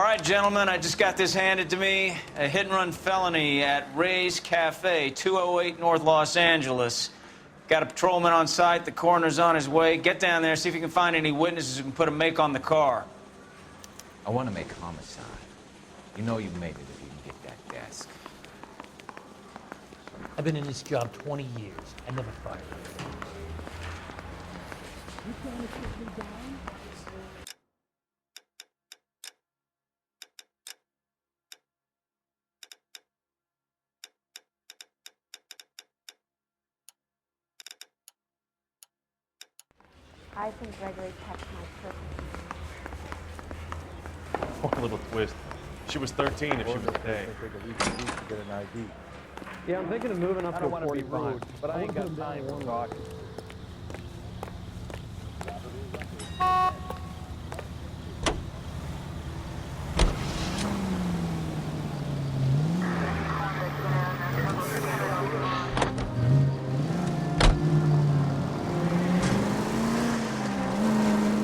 right, gentlemen, I just got this handed to me. A hit-and-run felony at Ray's Cafe, 208 North Los Angeles. Got a patrolman on site. The coroner's on his way. Get down there, see if you can find any witnesses who can put a make on the car. I want to make homicide. You know you made it if you can get that desk. I've been in this job 20 years. I never fired. You trying to put me down? I think Gregory kept my purpose. One little twist. She was 13 if she was today. Take a week to get an ID. Yeah, I'm thinking of moving up to a 45, rude, but I ain't got time for talking.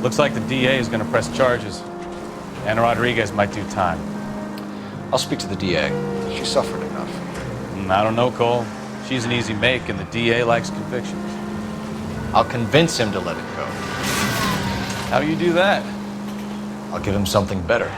Looks like the DA is going to press charges. And Rodriguez might do time. I'll speak to the DA. She suffered enough. I don't know, Cole. She's an easy make, and the DA likes convictions. I'll convince him to let it go. How do you do that? I'll give him something better.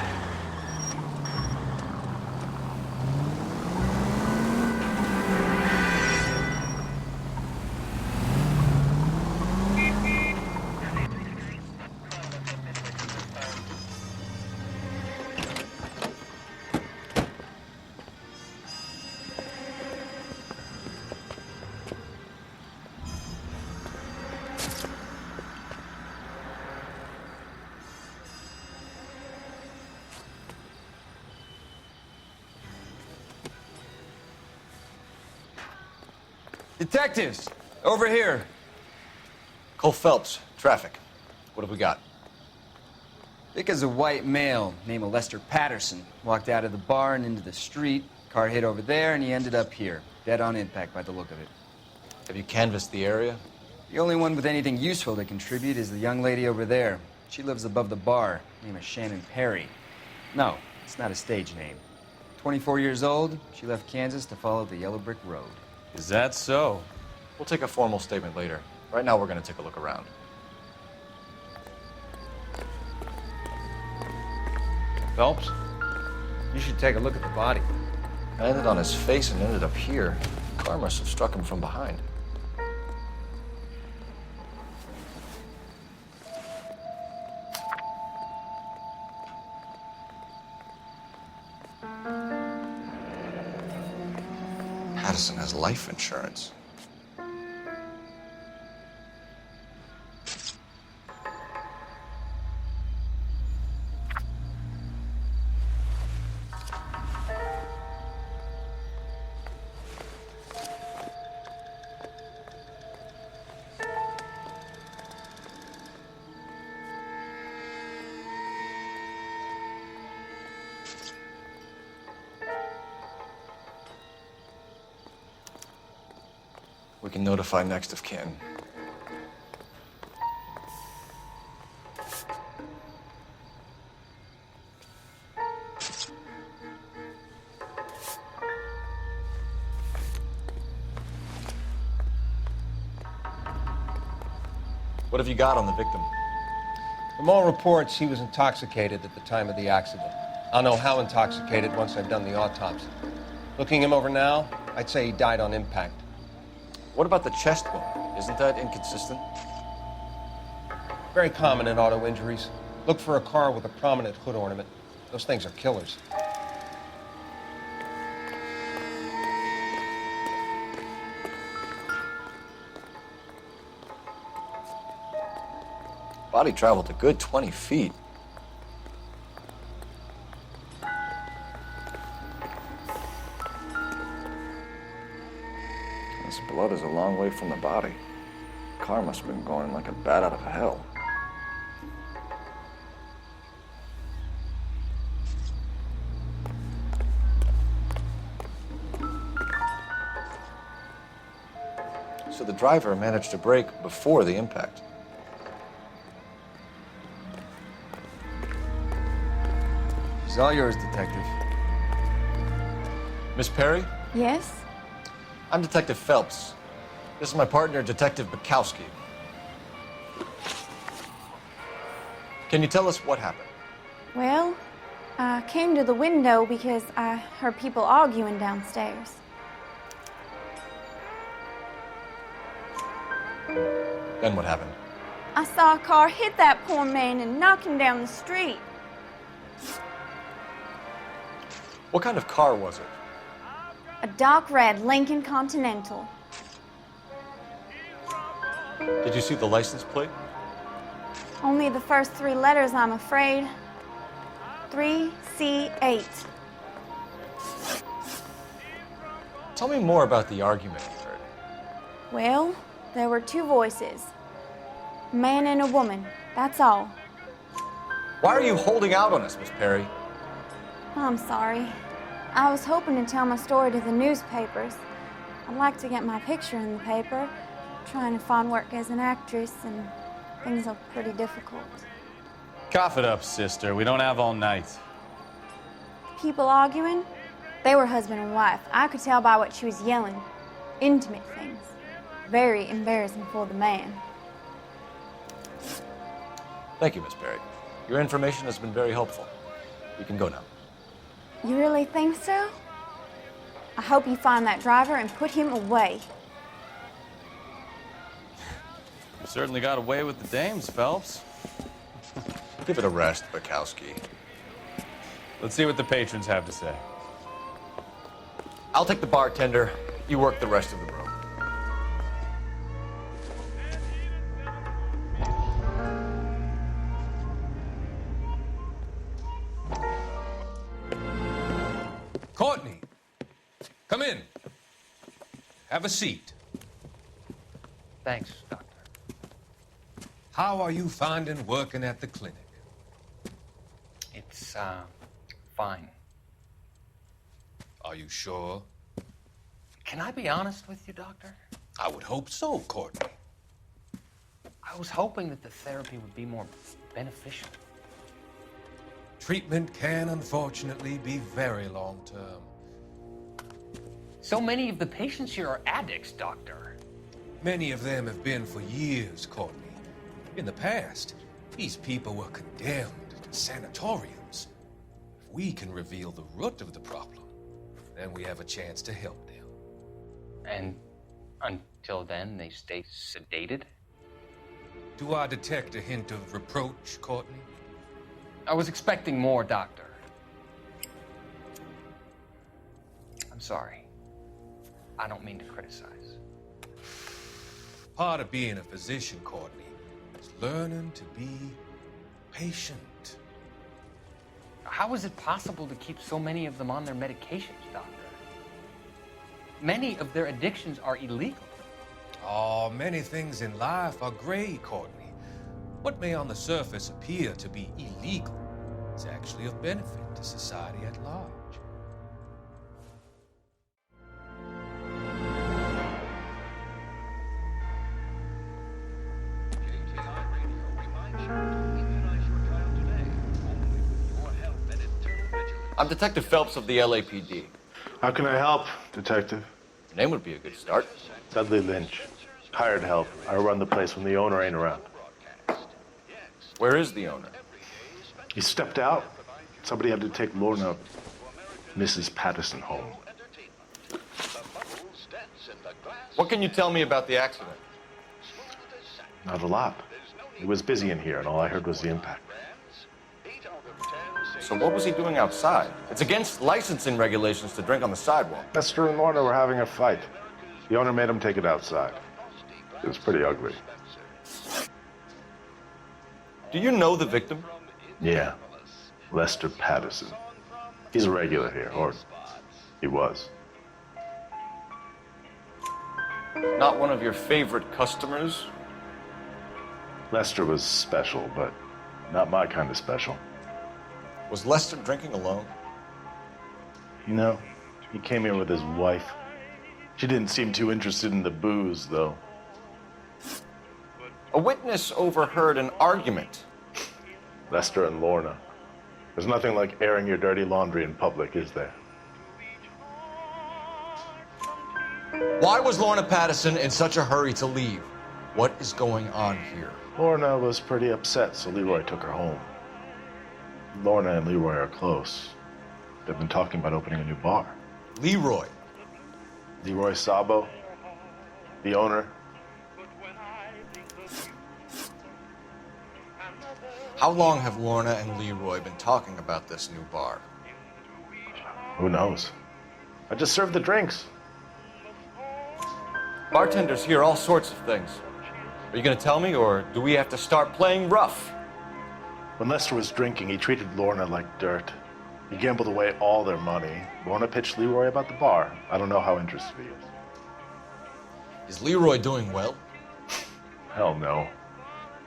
Detectives, over here. Cole Phelps, traffic. What have we got? Vic is a white male named Lester Patterson. Walked out of the bar and into the street. Car hit over there, and he ended up here. Dead on impact by the look of it. Have you canvassed the area? The only one with anything useful to contribute is the young lady over there. She lives above the bar. Name is Shannon Perry. No, it's not a stage name. 24 years old, she left Kansas to follow the Yellow Brick Road. Is that so? We'll take a formal statement later. Right now, we're going to take a look around. Phelps, you should take a look at the body. I landed on his face and ended up here. The car must have struck him from behind. Patterson has life insurance. We can notify next of kin. What have you got on the victim? From all reports, he was intoxicated at the time of the accident. I'll know how intoxicated once I've done the autopsy. Looking him over now, I'd say he died on impact. What about the chest wound? Isn't that inconsistent? Very common in auto injuries. Look for a car with a prominent hood ornament. Those things are killers. Body traveled a good 20 feet. This blood is a long way from the body. The car must have been going like a bat out of hell. So the driver managed to brake before the impact. It's all yours, Detective. Miss Perry, Yes? I'm Detective Phelps. This is my partner, Detective Bukowski. Can you tell us what happened? Well, I came to the window because I heard people arguing downstairs. Then what happened? I saw a car hit that poor man and knock him down the street. What kind of car was it? A dark red Lincoln Continental. Did you see the license plate? Only the first 3 letters, I'm afraid. 3C8. Tell me more about the argument you heard. Well, there were 2 voices. A man and a woman, that's all. Why are you holding out on us, Miss Perry? I'm sorry. I was hoping to tell my story to the newspapers. I'd like to get my picture in the paper. Trying to find work as an actress, and things are pretty difficult. Cough it up, sister. We don't have all night. People arguing? They were husband and wife. I could tell by what she was yelling. Intimate things. Very embarrassing for the man. Thank you, Miss Perry. Your information has been very helpful. You can go now. You really think so? I hope you find that driver and put him away. You certainly got away with the dames, Phelps. Give it a rest, Bukowski. Let's see what the patrons have to say. I'll take the bartender. You work the rest of the room. Courtney, come in. Have a seat. Thanks, Doctor. How are you finding working at the clinic? It's, fine. Are you sure? Can I be honest with you, Doctor? I would hope so, Courtney. I was hoping that the therapy would be more beneficial. Treatment can unfortunately be very long-term. So many of the patients here are addicts, Doctor. Many of them have been for years, Courtney. In the past, these people were condemned to sanatoriums. If we can reveal the root of the problem, then we have a chance to help them. And until then, they stay sedated? Do I detect a hint of reproach, Courtney? I was expecting more, Doctor. I'm sorry. I don't mean to criticize. Part of being a physician, Courtney, is learning to be patient. How is it possible to keep so many of them on their medications, Doctor? Many of their addictions are illegal. Oh, many things in life are gray, Courtney. What may on the surface appear to be illegal is actually of benefit to society at large. I'm Detective Phelps of the LAPD. How can I help, Detective? Your name would be a good start. Dudley Lynch. Hired help. I run the place when the owner ain't around. Where is the owner? He stepped out. Somebody had to take Lorna, Mrs. Patterson, home. What can you tell me about the accident? Not a lot. It was busy in here, and all I heard was the impact. So what was he doing outside? It's against licensing regulations to drink on the sidewalk. Lester and Lorna were having a fight. The owner made him take it outside. It was pretty ugly. Do you know the victim? Yeah. Lester Patterson. He's a regular here, or he was. Not one of your favorite customers? Lester was special, but not my kind of special. Was Lester drinking alone? You know, he came here with his wife. She didn't seem too interested in the booze, though. A witness overheard an argument. Lester and Lorna. There's nothing like airing your dirty laundry in public, is there? Why was Lorna Patterson in such a hurry to leave? What is going on here? Lorna was pretty upset, so Leroy took her home. Lorna and Leroy are close. They've been talking about opening a new bar. Leroy? Leroy Sabo, the owner. How long have Lorna and Leroy been talking about this new bar? Who knows? I just served the drinks. Bartenders hear all sorts of things. Are you going to tell me, or do we have to start playing rough? When Lester was drinking, he treated Lorna like dirt. He gambled away all their money. Lorna pitched Leroy about the bar. I don't know how interested he is. Is Leroy doing well? Hell no.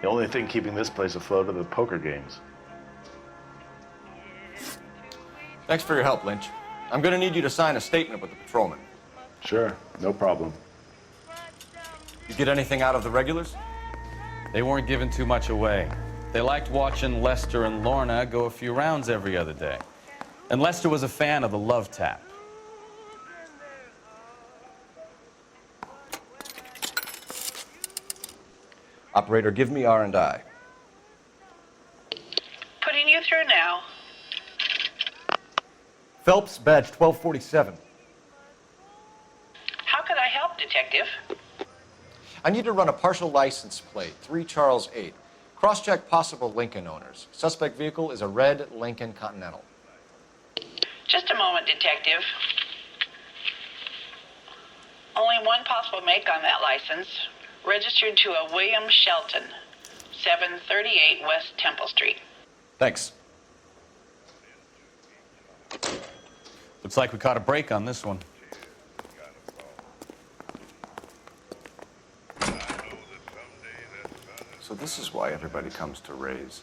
The only thing keeping this place afloat are the poker games. Thanks for your help, Lynch. I'm going to need you to sign a statement with the patrolman. Sure, no problem. You get anything out of the regulars? They weren't giving too much away. They liked watching Lester and Lorna go a few rounds every other day. And Lester was a fan of the love tap. Operator, give me R&I. Putting you through now. Phelps, badge 1247. How could I help, Detective? I need to run a partial license plate, 3 Charles 8. Cross-check possible Lincoln owners. Suspect vehicle is a red Lincoln Continental. Just a moment, Detective. Only one possible make on that license. Registered to a William Shelton, 738 West Temple Street. Thanks. Looks like we caught a break on this one. So this is why everybody comes to Ray's.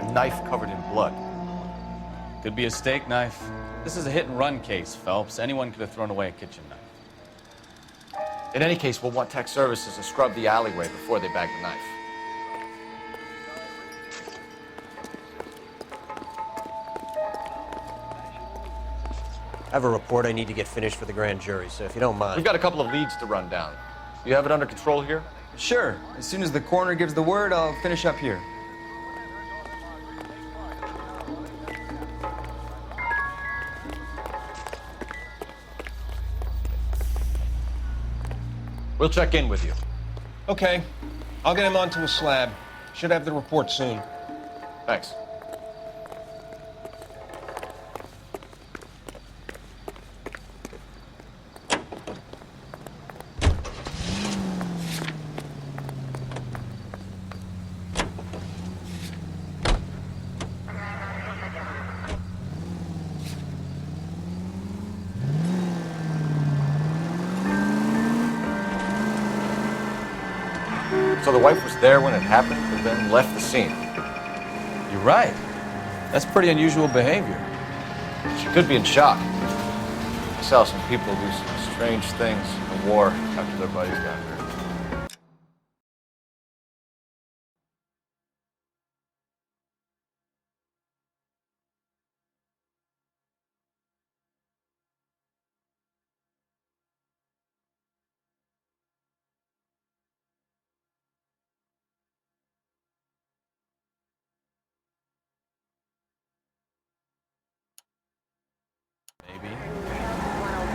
A knife covered in blood. Could be a steak knife. This is a hit-and-run case, Phelps. Anyone could have thrown away a kitchen knife. In any case, we'll want tech services to scrub the alleyway before they bag the knife. I have a report I need to get finished for the grand jury, so if you don't mind. We've got a couple of leads to run down. You have it under control here? Sure. As soon as the coroner gives the word, I'll finish up here. We'll check in with you. Okay. I'll get him onto a slab. Should have the report soon. Thanks. So the wife was there when it happened and then left the scene. You're right. That's pretty unusual behavior. She could be in shock. I saw some people do some strange things in the war after their buddies got hurt.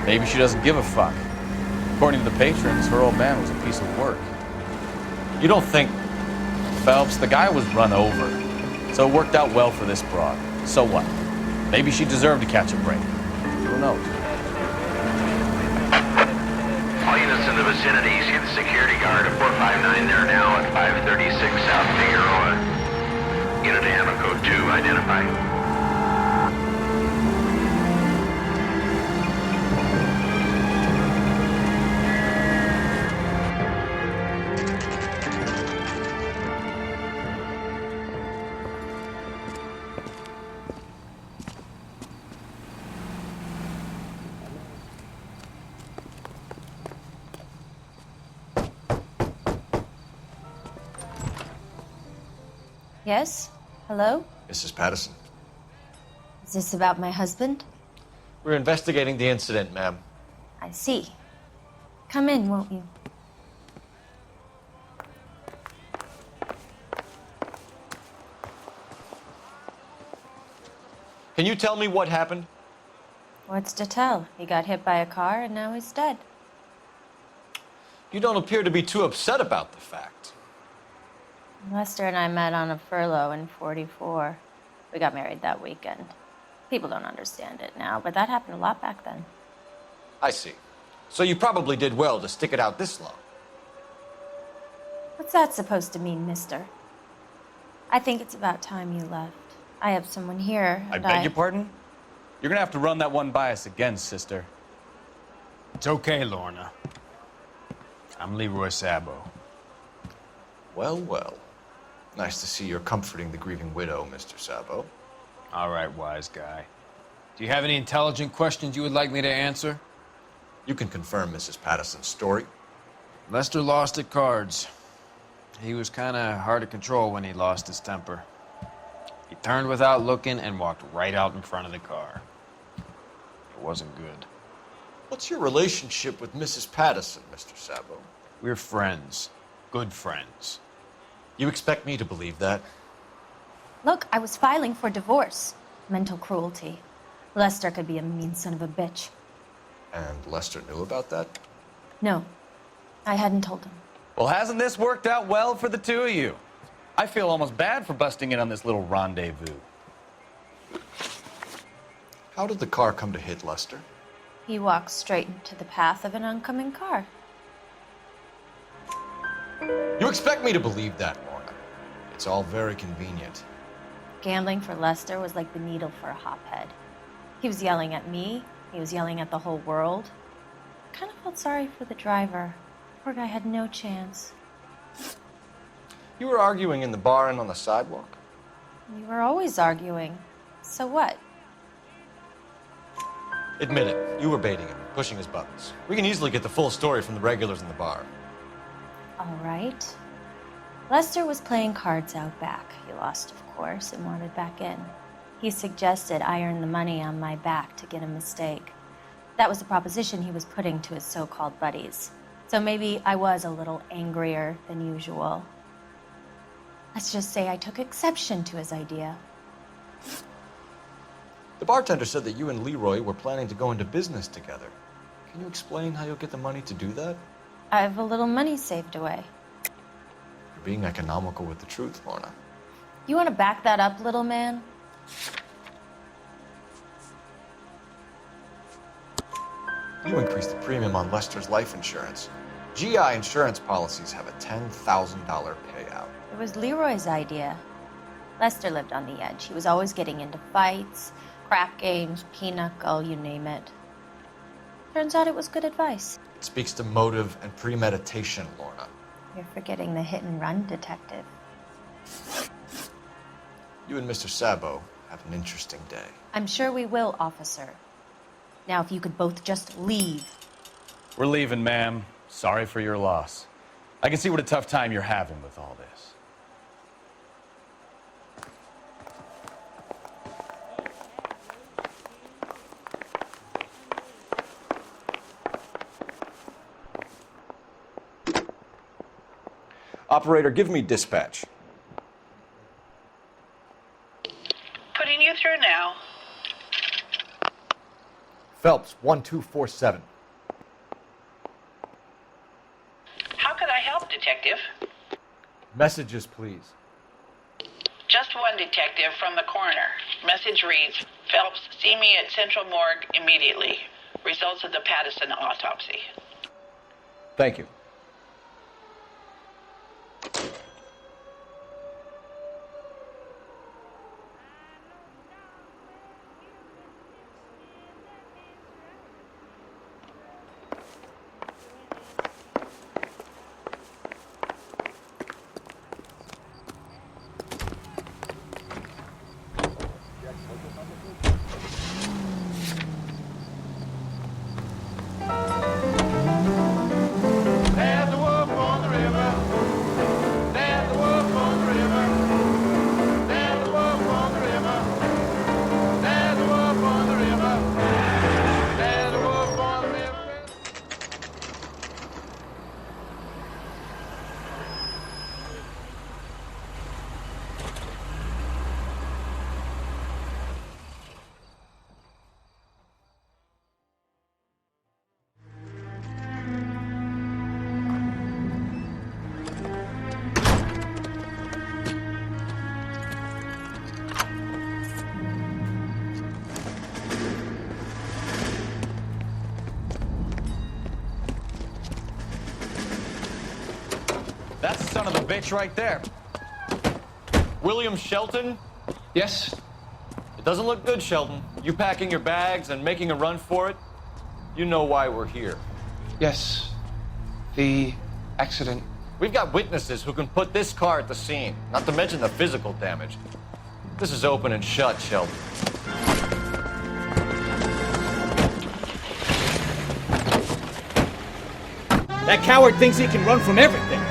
Maybe she doesn't give a fuck. According to the patrons, her old man was a piece of work. You don't think... Phelps, the guy was run over. So it worked out well for this broad. So what? Maybe she deserved to catch a break. Who knows? All units in the vicinity, see the security guard at 459 there now at 536 South Figueroa. Unit Ammo Code 2, identify. Yes? Hello? Mrs. Patterson. Is this about my husband? We're investigating the incident, ma'am. I see. Come in, won't you? Can you tell me what happened? What's to tell? He got hit by a car and now he's dead. You don't appear to be too upset about the fact. Lester and I met on a furlough in '44. We got married that weekend. People don't understand it now, but that happened a lot back then. I see. So you probably did well to stick it out this long. What's that supposed to mean, mister? I think it's about time you left. I have someone here. I beg your pardon? You're gonna have to run that one by us again, sister. It's okay, Lorna. I'm Leroy Sabo. Well, well. Nice to see you're comforting the grieving widow, Mr. Sabo. All right, wise guy. Do you have any intelligent questions you would like me to answer? You can confirm Mrs. Patterson's story. Lester lost at cards. He was kind of hard to control when he lost his temper. He turned without looking and walked right out in front of the car. It wasn't good. What's your relationship with Mrs. Patterson, Mr. Sabo? We're friends. Good friends. You expect me to believe that? Look, I was filing for divorce. Mental cruelty. Lester could be a mean son of a bitch. And Lester knew about that? No, I hadn't told him. Well, hasn't this worked out well for the two of you? I feel almost bad for busting in on this little rendezvous. How did the car come to hit Lester? He walked straight into the path of an oncoming car. You expect me to believe that, Lorna? It's all very convenient. Gambling for Lester was like the needle for a hophead. He was yelling at me. He was yelling at the whole world. I kind of felt sorry for the driver. Poor guy had no chance. You were arguing in the bar and on the sidewalk? We were always arguing. So what? Admit it, you were baiting him, pushing his buttons. We can easily get the full story from the regulars in the bar. All right. Lester was playing cards out back. He lost, of course, and wanted back in. He suggested I earn the money on my back to get a mistake. That was the proposition he was putting to his so-called buddies. So maybe I was a little angrier than usual. Let's just say I took exception to his idea. The bartender said that you and Leroy were planning to go into business together. Can you explain how you'll get the money to do that? I have a little money saved away. You're being economical with the truth, Lorna. You want to back that up, little man? You increased the premium on Lester's life insurance. GI insurance policies have a $10,000 payout. It was Leroy's idea. Lester lived on the edge. He was always getting into fights, crap games, pinochle, you name it. Turns out it was good advice. It speaks to motive and premeditation, Lorna. You're forgetting the hit-and-run detective. You and Mr. Sabo have an interesting day. I'm sure we will, officer. Now, if you could both just leave. We're leaving, ma'am. Sorry for your loss. I can see what a tough time you're having with all this. Operator, give me dispatch. Putting you through now. Phelps, 1247. How could I help, Detective? Messages, please. Just one detective from the coroner. Message reads, Phelps, see me at Central Morgue immediately. Results of the Patterson autopsy. Thank you. son of a bitch right there. William Shelton? Yes? It doesn't look good, Shelton. You packing your bags and making a run for it? You know why we're here. Yes. The accident. We've got witnesses who can put this car at the scene, not to mention the physical damage. This is open and shut, Shelton. That coward thinks he can run from everything.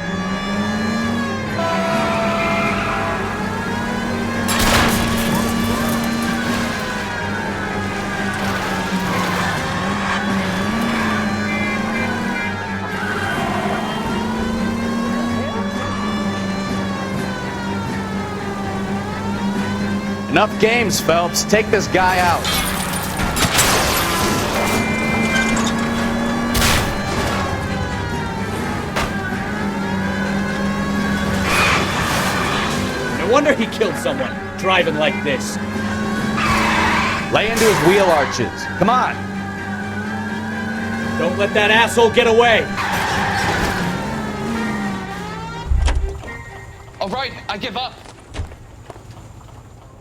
Enough games, Phelps. Take this guy out. No wonder he killed someone, driving like this. Lay into his wheel arches. Come on. Don't let that asshole get away. All right, I give up.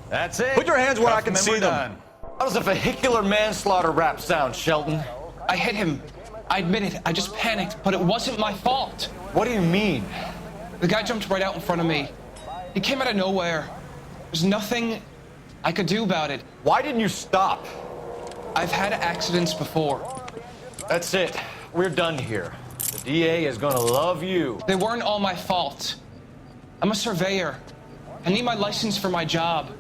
That's it. Put your hands where I can Cuff him see and we're them. done. How does a vehicular manslaughter rap sound, Shelton? I hit him. I admit it. I just panicked, but it wasn't my fault. What do you mean? The guy jumped right out in front of me. He came out of nowhere. There's nothing I could do about it. Why didn't you stop? I've had accidents before. That's it. We're done here. The DA is gonna love you. They weren't all my fault. I'm a surveyor. I need my license for my job.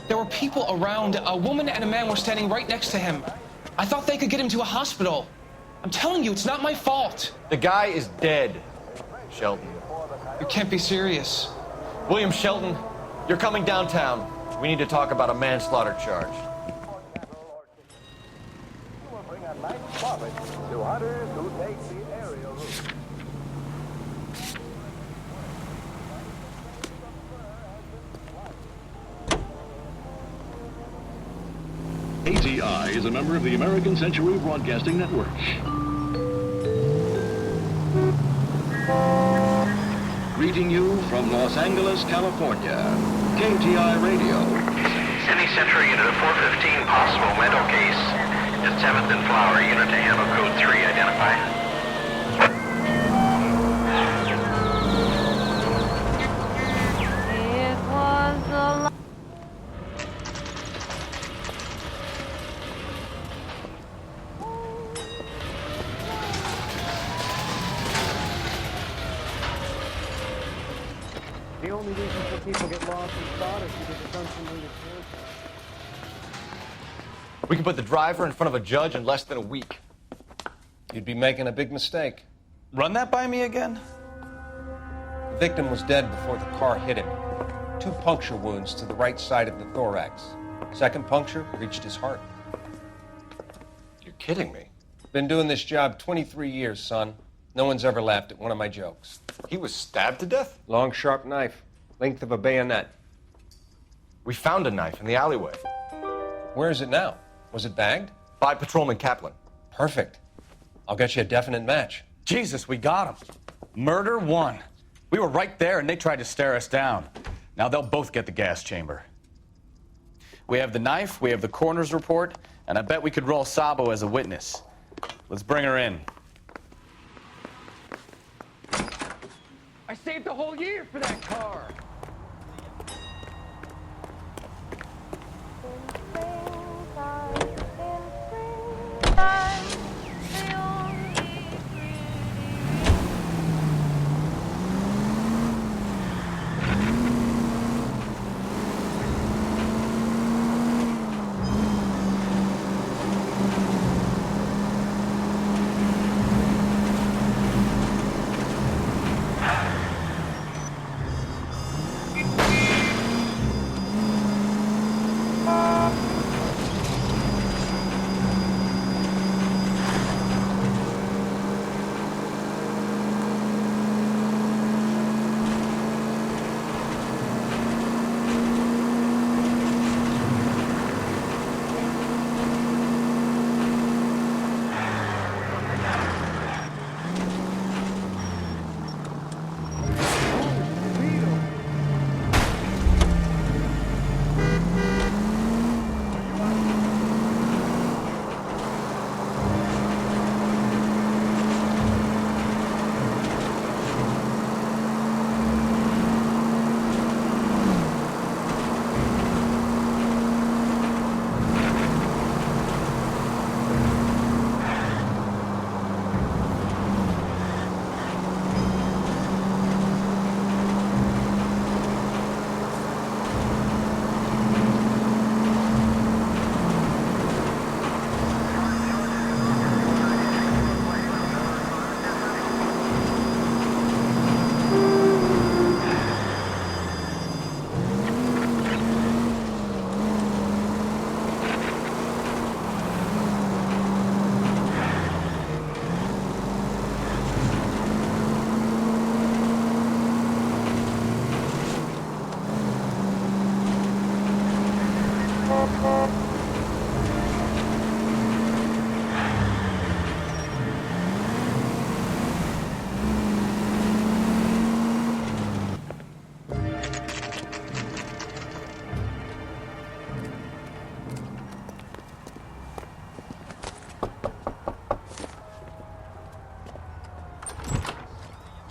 There were people around. A woman and a man were standing right next to him. I thought they could get him to a hospital. I'm telling you, it's not my fault. The guy is dead, Shelton. You can't be serious. William Shelton, you're coming downtown. We need to talk about a manslaughter charge. ATI is a member of the American Century Broadcasting Network. Greeting you from Los Angeles, California, KTI Radio. Semi Century unit of 415, possible mental case. At 7th and Flower, unit to handle code 3, identify. It was a The only reason for people get lost in thought is because it's unfamiliar territory. We can put the driver in front of a judge in less than a week. You'd be making a big mistake. Run that by me again? The victim was dead before the car hit him. 2 puncture wounds to the right side of the thorax. Second puncture reached his heart. You're kidding me. Been doing this job 23 years, son. No one's ever laughed at one of my jokes. He was stabbed to death? Long, sharp knife. Length of a bayonet. We found a knife in the alleyway. Where is it now? Was it bagged? By Patrolman Kaplan. Perfect. I'll get you a definite match. Jesus, we got him. Murder 1. We were right there and they tried to stare us down. Now they'll both get the gas chamber. We have the knife, we have the coroner's report, and I bet we could roll Sabo as a witness. Let's bring her in. I saved a whole year for that car.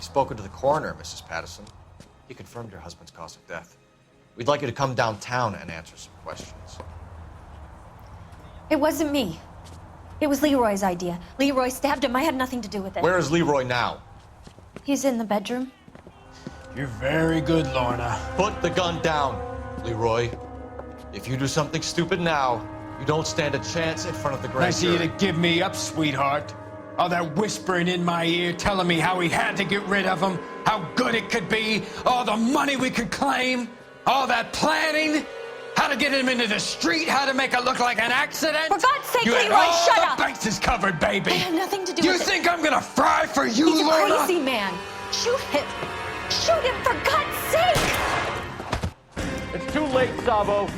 Spoken to the coroner, Mrs. Patterson. He confirmed your husband's cause of death. We'd like you to come downtown and answer some questions. It wasn't me. It was Leroy's idea. Leroy stabbed him. I had nothing to do with it. Where is Leroy now? He's in the bedroom. You're very good, Lorna. Put the gun down, Leroy. If you do something stupid now, you don't stand a chance in front of the grand Nice of you jury. to give me up, sweetheart. All that whispering in my ear, telling me how we had to get rid of him, how good it could be, all the money we could claim, all that planning, how to get him into the street, how to make it look like an accident. For God's sake, you had Leroy, all shut the up! bases covered, baby. I had nothing to do You with it. You think I'm gonna fry for you, He's Lorna? a crazy man. Shoot him. Shoot him, for God's sake! It's too late, Sabo.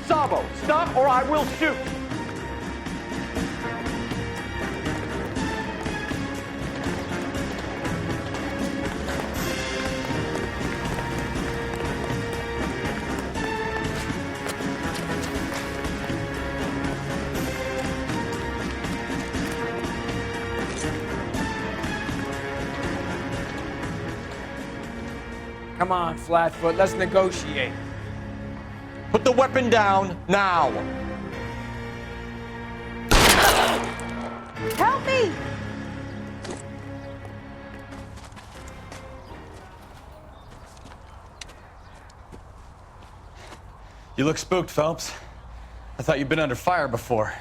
Sabo, stop or I will shoot. Come on, Flatfoot, let's negotiate. Put the weapon down now. Help me! You look spooked, Phelps. I thought you'd been under fire before.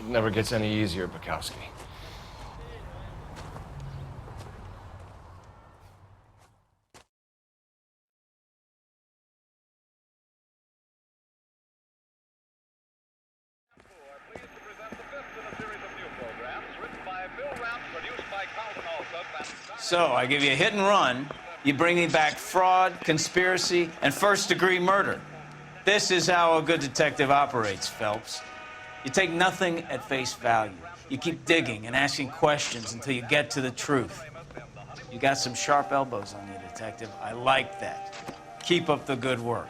It never gets any easier, Bukowski. So, I give you a hit and run. You bring me back fraud, conspiracy, and first-degree murder. This is how a good detective operates, Phelps. You take nothing at face value. You keep digging and asking questions until you get to the truth. You got some sharp elbows on you, detective. I like that. Keep up the good work.